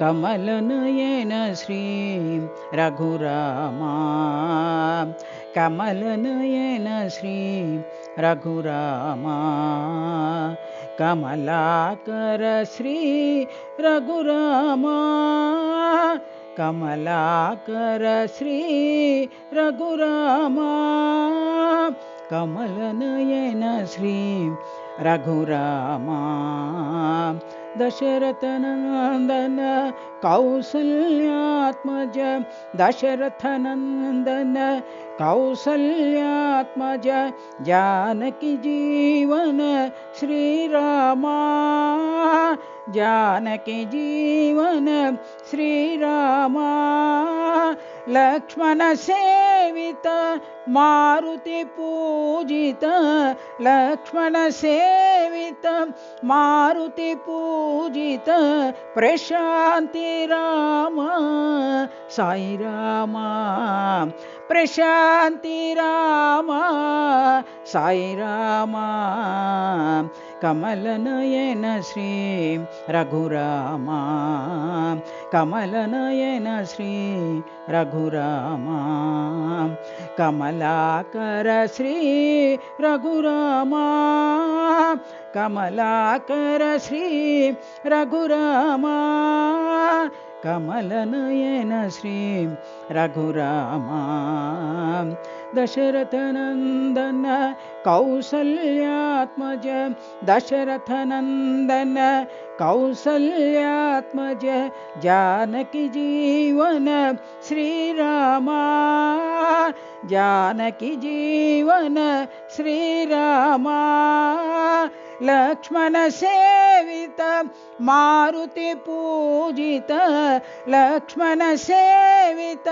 कमलनयन श्री रघुरामा कमलनयन श्री रघुरामा कमलाकर श्री रघुरामा कमलाकर श्री रघुरामा कमलनयन श्री रघुरामा दशरथनंदन कौसल्यात्मज दशरथनंदन कौसल्यात्मज जानकी जीवन श्रीरामा जानकी जीवन श्रीरामा लक्ष्मण सेवित मारुति पूजित लक्ष्मण सेवित मारुति पूजित प्रशांति राम साई रामा प्रशांति राम साई रामा कमलनयन श्री रघुरामा कमलनयन श्री रघुरामा कमलाकर श्री रघुरामा कमलाकर श्री रघुरामा कमलनयन श्री रघुरामा दशरथनंदन कौसल्यात्मज दशरथनंदन कौसल्यात्मज जानकी जीवन श्रीरामा जानकी जीवन श्रीरामा लक्ष्मण सेवित मारुति पूजित लक्ष्मण सेवित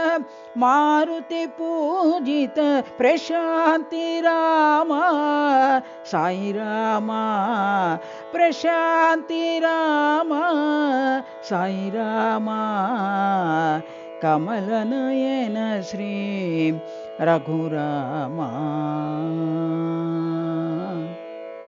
मारुति पूजित प्रशांति रामा साई रामा प्रशांति रामा साई रामा कमलनयन श्री रघुरामा।